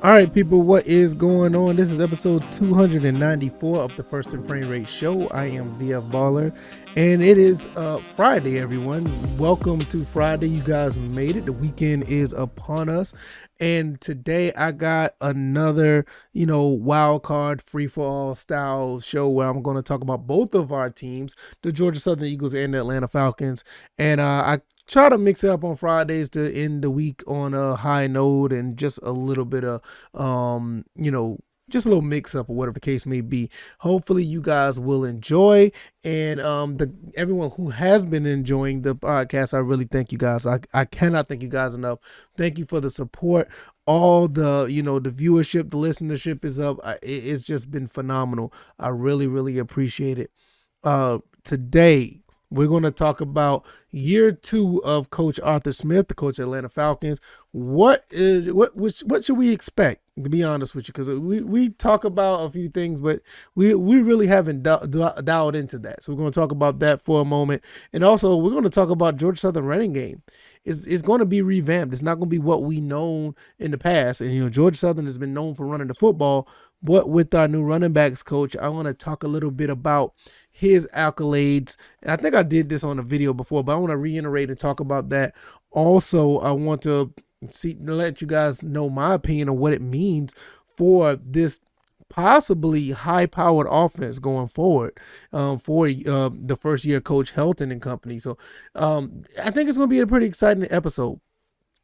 All right, people, what is going on? This is episode 294 of the First and Frame Rate Show. I am VF Baller, and it is Friday, everyone. Welcome to Friday. You guys made it. The weekend is upon us. And today I got another, wild card free-for-all style show where I'm going to talk about both of our teams, the Georgia Southern Eagles and the Atlanta Falcons. And I try to mix it up on Fridays to end the week on a high note and just a little bit of, just a little mix up or whatever the case may be. Hopefully you guys will enjoy. And everyone who has been enjoying the podcast, I really thank you guys. I cannot thank you guys enough. Thank you for the support. All the, the viewership, the listenership is up. It's just been phenomenal. I really, really appreciate it. Today, we're going to talk about year 2 of Coach Arthur Smith, the coach of Atlanta Falcons. What should we expect, to be honest with you? Because we talk about a few things, but we really haven't dialed into that. So we're going to talk about that for a moment. And also, we're going to talk about Georgia Southern running game. It's going to be revamped. It's not going to be what we known in the past. And, Georgia Southern has been known for running the football. But with our new running backs coach, I want to talk a little bit about his accolades. And I think I did this on a video before, but I want to reiterate and talk about that. Also, I want to let you guys know my opinion on what it means for this possibly high-powered offense going forward for the first-year coach Helton and company. So I think it's going to be a pretty exciting episode.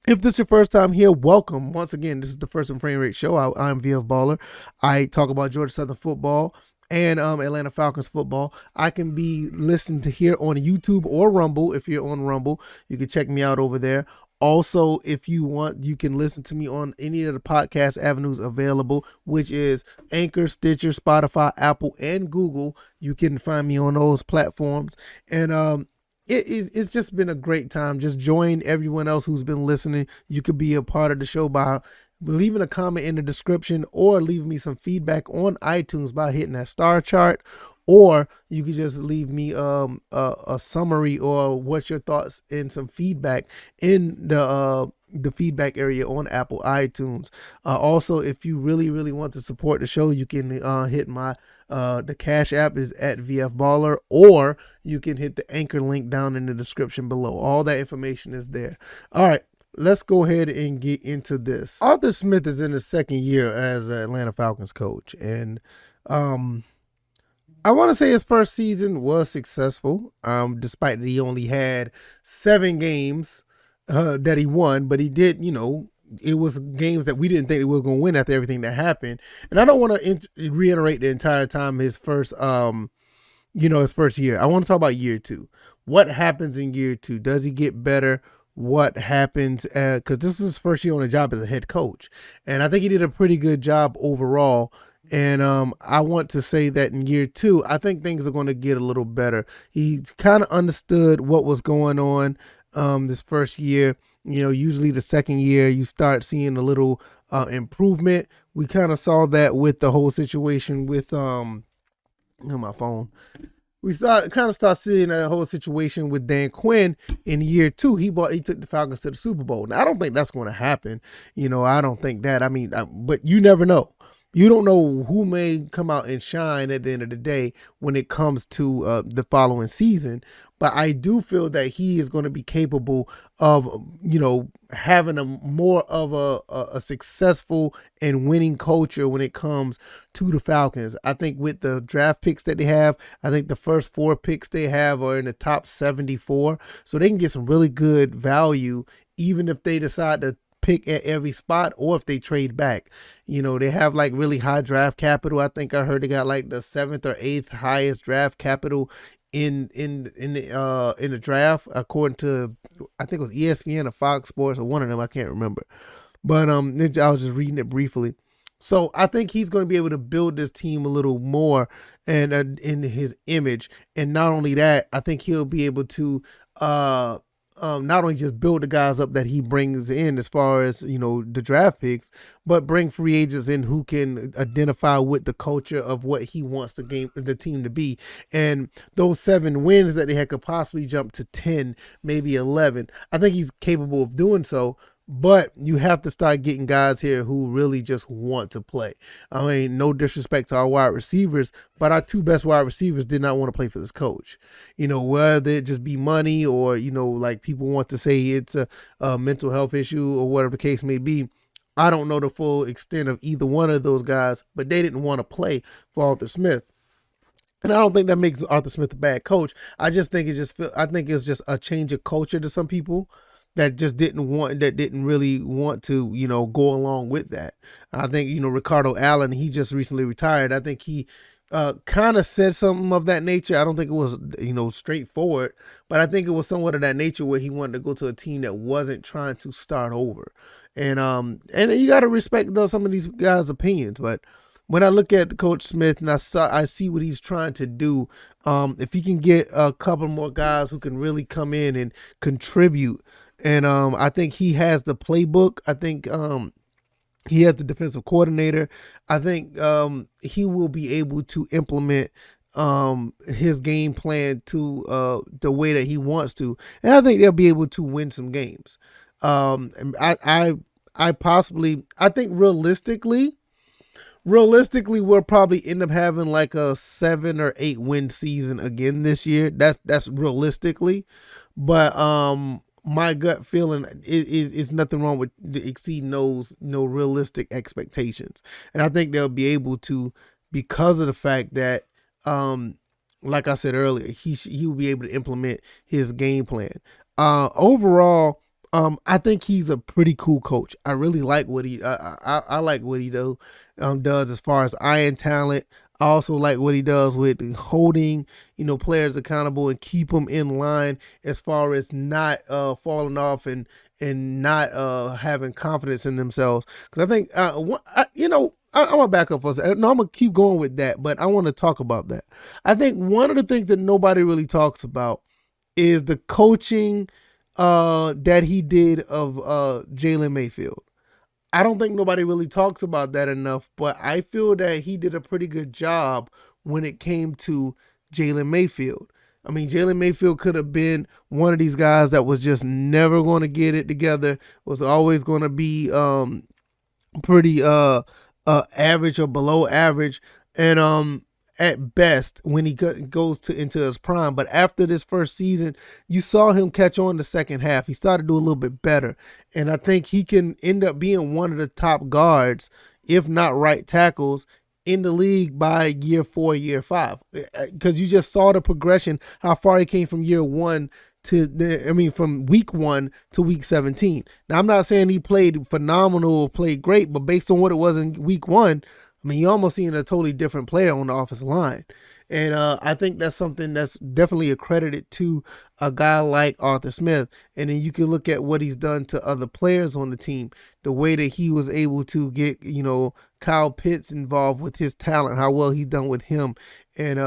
If this is your first time here, welcome. Once again, this is the First and Frame Rate Show. I'm VF Baller. I talk about Georgia Southern football and Atlanta Falcons football. I can be listened to here on YouTube or Rumble. If you're on Rumble, you can check me out over there. Also, if you want, you can listen to me on any of the podcast avenues available, which is Anchor, Stitcher, Spotify, Apple, and Google. You can find me on those platforms. And it's just been a great time. Just join everyone else who's been listening. You could be a part of the show by leaving a comment in the description or leave me some feedback on iTunes by hitting that star chart, or you could just leave me a summary or what's your thoughts and some feedback in the feedback area on Apple iTunes. Also, if you really, really want to support the show, you can hit my the Cash App is at VF Baller, or you can hit the Anchor link down in the description below. All that information is there. All right. Let's go ahead and get into this. Arthur Smith is in his second year as an Atlanta Falcons coach. And I want to say his first season was successful, despite that he only had 7 games that he won. But he did, it was games that we didn't think he was going to win after everything that happened. And I don't want to reiterate the entire time his first, his first year. I want to talk about year 2. What happens in year 2? Does he get better? What happens, because this is his first year on the job as a head coach, and I think he did a pretty good job overall. And I want to say that in year 2, I think things are going to get a little better. He kind of understood what was going on this first year. Usually the second year you start seeing a little improvement. We kind of saw that with the whole situation with my phone. We start seeing that whole situation with Dan Quinn in year 2. He took the Falcons to the Super Bowl. Now, I don't think that's going to happen. I don't think that. But you never know. You don't know who may come out and shine at the end of the day when it comes to the following season. But I do feel that he is going to be capable of, having a more of a successful and winning culture when it comes to the Falcons. I think with the draft picks that they have, I think the first 4 picks they have are in the top 74. So they can get some really good value, even if they decide to pick at every spot or if they trade back. They have like really high draft capital. I think I heard they got like the 7th or 8th highest draft capital in the draft, according to, I think it was ESPN or Fox Sports or one of them. I can't remember, but I was just reading it briefly. So I think he's going to be able to build this team a little more and in his image. And not only that, I think he'll be able to not only just build the guys up that he brings in as far as, the draft picks, but bring free agents in who can identify with the culture of what he wants the team to be. And those 7 wins that they had could possibly jump to 10, maybe 11. I think he's capable of doing so. But you have to start getting guys here who really just want to play. I mean, no disrespect to our wide receivers, but our two best wide receivers did not want to play for this coach. Whether it just be money or, like people want to say it's a mental health issue or whatever the case may be. I don't know the full extent of either one of those guys, but they didn't want to play for Arthur Smith. And I don't think that makes Arthur Smith a bad coach. I just think I think it's just a change of culture to some people that just didn't really want to, go along with that. I think, Ricardo Allen, he just recently retired. I think he kind of said something of that nature. I don't think it was, straightforward, but I think it was somewhat of that nature where he wanted to go to a team that wasn't trying to start over. And you got to respect some of these guys' opinions, but when I look at Coach Smith and I see what he's trying to do, if he can get a couple more guys who can really come in and contribute, and I think he has the playbook. I think he has the defensive coordinator. I think he will be able to implement his game plan to the way that he wants to, and I think they'll be able to win some games. I think realistically, we'll probably end up having like a 7 or 8 win season again this year. That's realistically, but my gut feeling is nothing wrong with exceeding those no realistic expectations, and I think they'll be able to because of the fact that like I said earlier, he will be able to implement his game plan. Overall, I think he's a pretty cool coach. I really like what I like what he does as far as iron talent. I also like what he does with holding, players accountable and keep them in line as far as not falling off and not having confidence in themselves. Because I think, I'm gonna back up for a second. No, I'm gonna keep going with that, but I want to talk about that. I think one of the things that nobody really talks about is the coaching that he did of Jalen Mayfield. I don't think nobody really talks about that enough, but I feel that he did a pretty good job when it came to Jalen Mayfield. I mean, Jalen Mayfield could have been one of these guys that was just never going to get it together, was always going to be pretty average or below average, and at best when he goes into his prime. But after this first season, you saw him catch on the second half. He started to do a little bit better, and I think he can end up being one of the top guards, if not right tackles, in the league by year 4, year 5, because you just saw the progression, how far he came from year 1 from week 1 to week 17. Now, I'm not saying he played phenomenal or played great, but based on what it was in week 1, I mean, you almost seen a totally different player on the offensive line. And I think that's something that's definitely accredited to a guy like Arthur Smith. And then you can look at what he's done to other players on the team, the way that he was able to get, Kyle Pitts involved with his talent, how well he's done with him and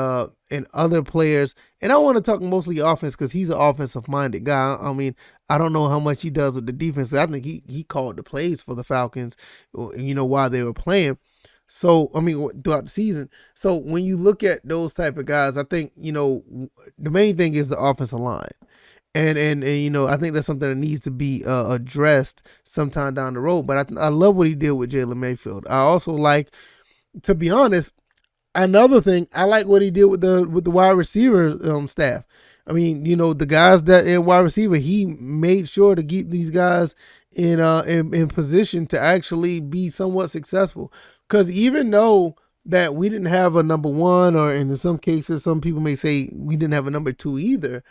other players. And I want to talk mostly offense because he's an offensive-minded guy. I mean, I don't know how much he does with the defense. I think he called the plays for the Falcons, while they were playing. So, I mean, throughout the season. So when you look at those type of guys, I think, the main thing is the offensive line. And I think that's something that needs to be addressed sometime down the road. But I love what he did with Jalen Mayfield. I also like, to be honest, another thing, I like what he did with the wide receiver staff. I mean, the guys that in wide receiver, he made sure to keep these guys in position to actually be somewhat successful. Because even though that we didn't have a number 1, or in some cases, some people may say we didn't have a number 2 either,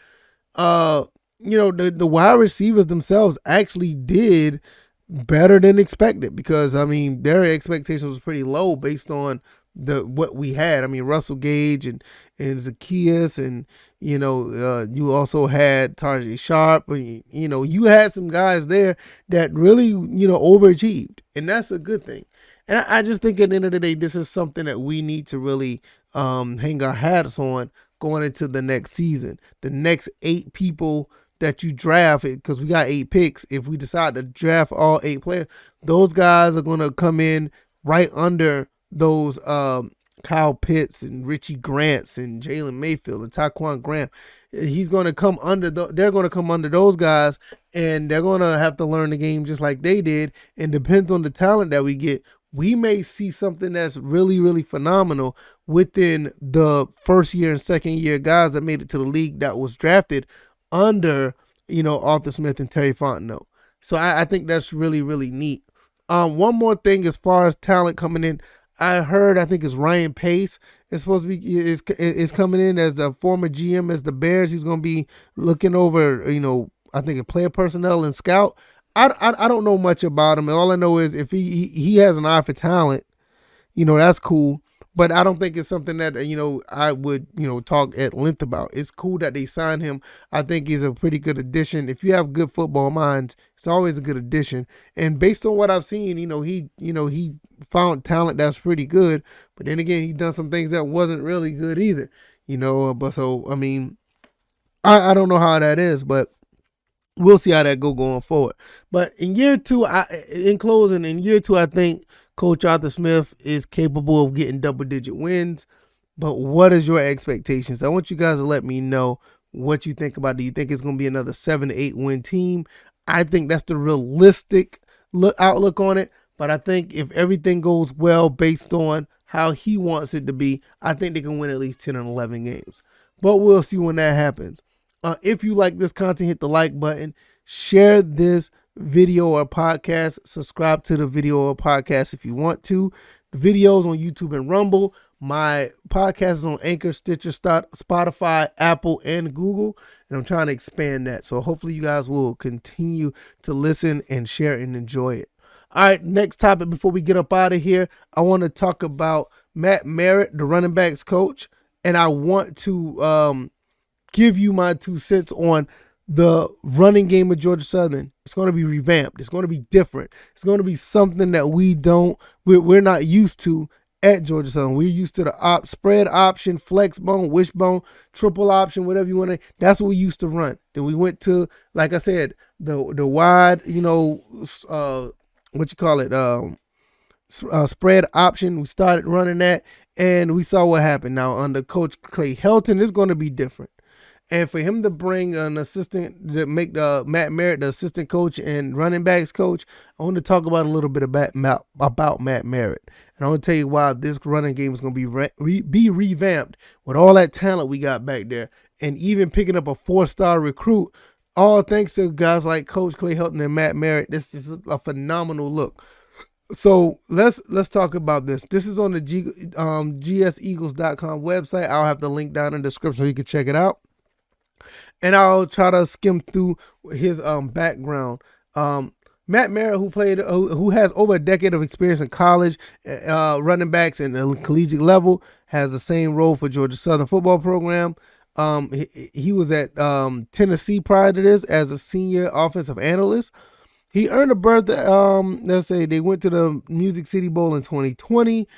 the wide receivers themselves actually did better than expected, because, I mean, their expectations was pretty low based on what we had. I mean, Russell Gage and Zacchaeus, and, you also had Tajay Sharp. You had some guys there that really, overachieved, and that's a good thing. And I just think at the end of the day, this is something that we need to really hang our hats on going into the next season. The next 8 people that you draft, because we got 8 picks. If we decide to draft all 8 players, those guys are going to come in right under those Kyle Pitts and Richie Grants and Jalen Mayfield and Taquan Graham. He's going to come under they're going to come under those guys, and they're going to have to learn the game just like they did. And depends on the talent that we get, we may see something that's really, really phenomenal within the first year and second year guys that made it to the league that was drafted under, Arthur Smith and Terry Fontenot. So I think that's really, really neat. One more thing as far as talent coming in, I think it's Ryan Pace is supposed to be is coming in as the former GM as the Bears. He's going to be looking over, I think a player personnel and scout. I don't know much about him. All I know is if he has an eye for talent, that's cool. But I don't think it's something that, I would, talk at length about. It's cool that they signed him. I think he's a pretty good addition. If you have good football minds, it's always a good addition. And based on what I've seen, he found talent that's pretty good. But then again, he done some things that wasn't really good either, But so, I mean, I don't know how that is, but we'll see how that going forward. But in year two, in year two, I think Coach Arthur Smith is capable of getting double-digit wins. But what is your expectations? I want you guys to let me know what you think about it. Do you think it's going to be another 7 to 8 win team? I think that's the realistic outlook on it. But I think if everything goes well based on how he wants it to be, I think they can win at least 10 and 11 games. But we'll see when that happens. If you like this content, hit the like button, share this video or podcast, subscribe to the video or podcast if you want to. The videos on YouTube and Rumble. My podcast is on Anchor, Stitcher, Spotify, Apple, and Google, and I'm trying to expand that. So hopefully you guys will continue to listen and share and enjoy it. All right, next topic before we get up out of here, I want to talk about Matt Merritt, the running backs coach, and I want to give you my 2 cents on the running game of Georgia Southern. It's going to be revamped. It's going to be different. It's going to be something that we're not used to at Georgia Southern. We're used to the spread option, flex bone, wishbone, triple option, whatever you want to. That's what we used to run. Then we went to, like I said, the wide, spread option. We started running that, and we saw what happened. Now under Coach Clay Helton, it's going to be different. And for him to bring an assistant, to make Matt Merritt the assistant coach and running backs coach, I want to talk about a little bit about Matt Merritt. And I want to tell you why this running game is going to be revamped with all that talent we got back there. And even picking up a 4-star recruit, all thanks to guys like Coach Clay Helton and Matt Merritt. This is a phenomenal look. So let's talk about this. This is on the gseagles.com website. I'll have the link down in the description so you can check it out. And I'll try to skim through his background. Matt Merritt, who has over a decade of experience in college running backs and the collegiate level, has the same role for Georgia Southern football program. He was at Tennessee prior to this as a senior offensive analyst. He earned a berth. Let's say they went to the Music City Bowl in 2020.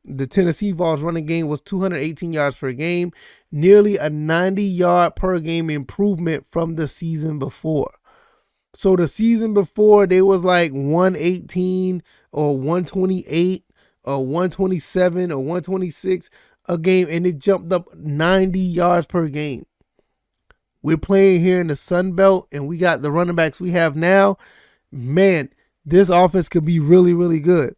The Tennessee Vols running game was 218 yards per game, nearly a 90-yard per game improvement from the season before. So the season before, they was like 118 or 128 or 127 or 126 a game, and it jumped up 90 yards per game. We're playing here in the Sun Belt, and we got the running backs we have now. Man, this offense could be really, really good.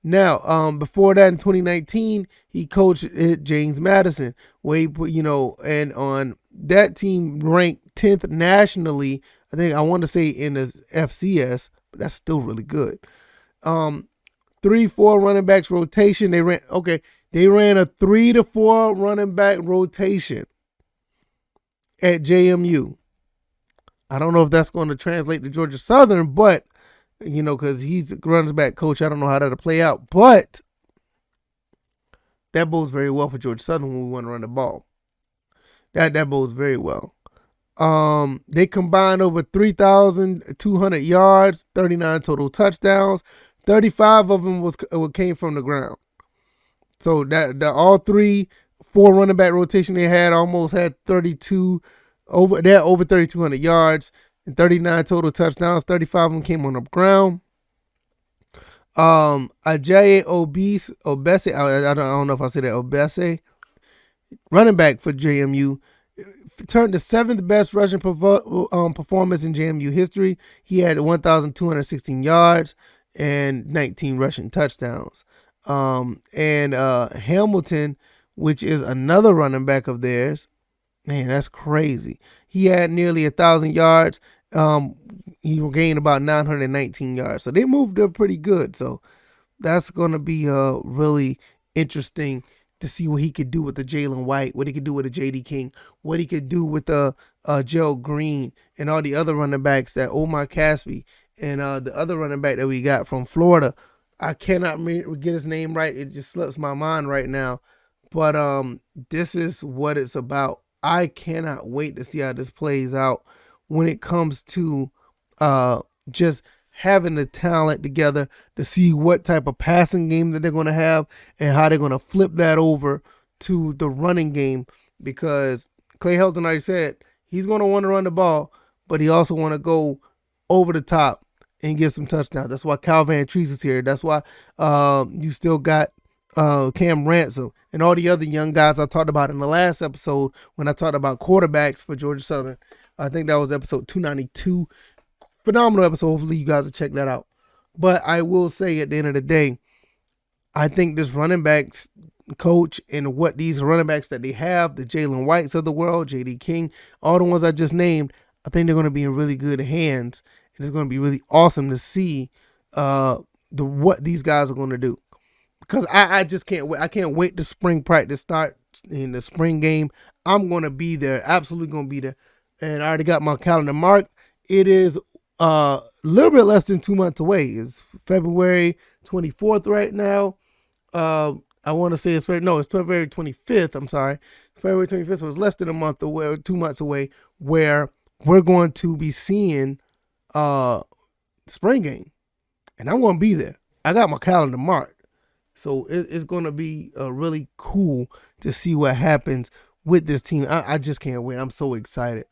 Now, before that in 2019, he coached at James Madison, where he put, and on that team ranked 10th nationally. I want to say in the FCS, but that's still really good. 3-4 running backs rotation. They ran a 3 to 4 running back rotation at JMU. I don't know if that's going to translate to Georgia Southern, but because he's a running back coach, I don't know how that'll play out. But that bodes very well for Georgia Southern when we want to run the ball. That bodes very well. They combined over 3,200 yards, 39 total touchdowns. 35 of them came from the ground. So that all 4 running back rotation they had almost had 32 over. They had over 3,200 yards and 39 total touchdowns. 35 of them came on the ground. Ajayi Obese, I don't know if I said that, Obese, running back for JMU, turned the seventh best rushing performance in JMU history. He had 1,216 yards and 19 rushing touchdowns. And Hamilton, which is another running back of theirs, man, that's crazy. He had nearly 1,000 yards. He gained about 919 yards. So they moved up pretty good. So that's going to be really interesting to see what he could do with the Jalen White, what he could do with the J.D. King, what he could do with the Gerald Green and all the other running backs, that Omar Caspi and the other running back that we got from Florida. I cannot get his name right. It just slips my mind right now. But this is what it's about. I cannot wait to see how this plays out when it comes to just having the talent together to see what type of passing game that they're going to have and how they're going to flip that over to the running game, because Clay Helton already said he's going to want to run the ball, but he also want to go over the top and get some touchdowns. That's why Kyle Van Treese is here. That's why you still got Cam Ransom and all the other young guys I talked about in the last episode when I talked about quarterbacks for Georgia Southern. I think that was episode 292. Phenomenal episode. Hopefully you guys will check that out. But I will say at the end of the day, I think this running backs coach and what these running backs that they have, the Jalen Whites of the world, J.D. King, all the ones I just named, I think they're going to be in really good hands. And it's going to be really awesome to see what these guys are going to do. Because I just can't wait. I can't wait to spring practice start in the spring game. I'm going to be there. Absolutely going to be there. And I already got my calendar marked. It is a little bit less than 2 months away. It's February 24th right now. I want to say it's February 25th. I'm sorry. February 25th. So it's less than a month away, 2 months away, where we're going to be seeing spring game. And I'm going to be there. I got my calendar marked. So it's going to be really cool to see what happens with this team. I just can't wait. I'm so excited.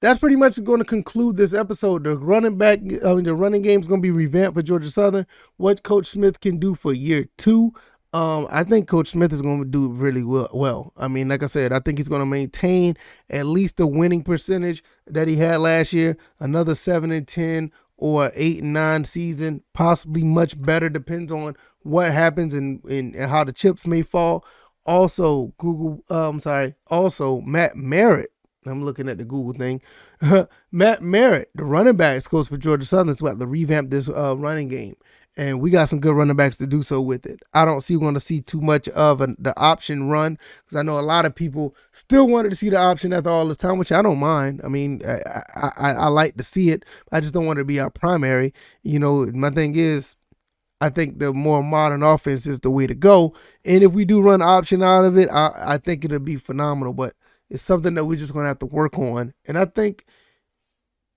That's pretty much going to conclude this episode. The running game is going to be revamped for Georgia Southern. What Coach Smith can do for year 2. I think Coach Smith is going to do really well. I mean, like I said, I think he's going to maintain at least the winning percentage that he had last year. Another 7-10 or 8-9 season, possibly much better. Depends on what happens and how the chips may fall. Also, Also, Matt Merritt. I'm looking at the Google thing. Matt Merritt, the running backs coach for Georgia Southern, is about to revamp this running game. And we got some good running backs to do so with it. I don't see going to see too much of the option run, because I know a lot of people still wanted to see the option after all this time, which I don't mind. I mean, I like to see it. I just don't want it to be our primary. You know, my thing is, I think the more modern offense is the way to go. And if we do run option out of it, I think it'll be phenomenal. But it's something that we're just going to have to work on. And I think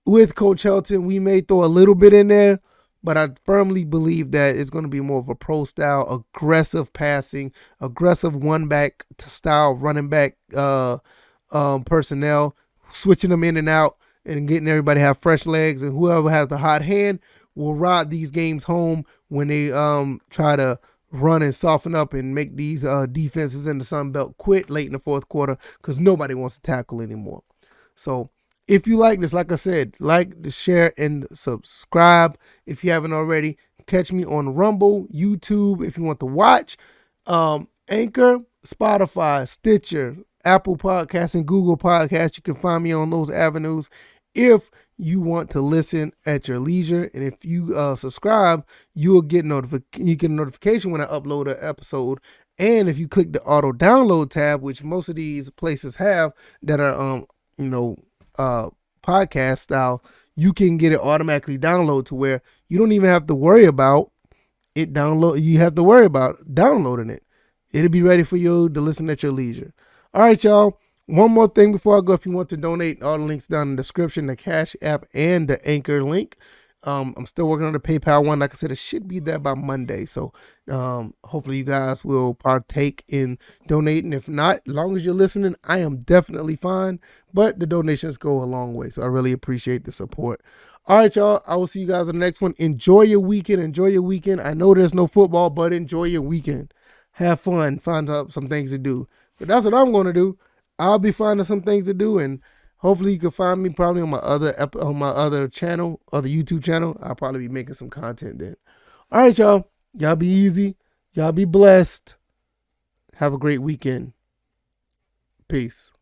with Coach Helton, we may throw a little bit in there, but I firmly believe that it's going to be more of a pro style, aggressive passing, aggressive one-back style running back personnel, switching them in and out and getting everybody to have fresh legs. And whoever has the hot hand will ride these games home when they try to run and soften up and make these defenses in the Sun Belt quit late in the fourth quarter, because nobody wants to tackle anymore. So if you like this, like I said, like, share, and subscribe if you haven't already. Catch me on Rumble, YouTube if you want to watch, Anchor, Spotify, Stitcher, Apple Podcasts, and Google Podcasts. You can find me on those avenues if you want to listen at your leisure. And if you subscribe, you'll get you get a notification when I upload an episode. And if you click the auto download tab, which most of these places have that are podcast style, you can get it automatically download to where you don't even have to worry about it you have to worry about downloading it. It'll be ready for you to listen at your leisure. All right, y'all. One more thing before I go. If you want to donate, all the links down in the description, the CashApp and the Anchor link. I'm still working on the PayPal one. Like I said, it should be there by Monday. So hopefully you guys will partake in donating. If not, as long as you're listening, I am definitely fine. But the donations go a long way. So I really appreciate the support. All right, y'all. I will see you guys on the next one. Enjoy your weekend. Enjoy your weekend. I know there's no football, but enjoy your weekend. Have fun. Find out some things to do. But that's what I'm going to do. I'll be finding some things to do, and hopefully you can find me probably on my other channel, other YouTube channel. I'll probably be making some content then. All right, y'all. Y'all be easy. Y'all be blessed. Have a great weekend. Peace.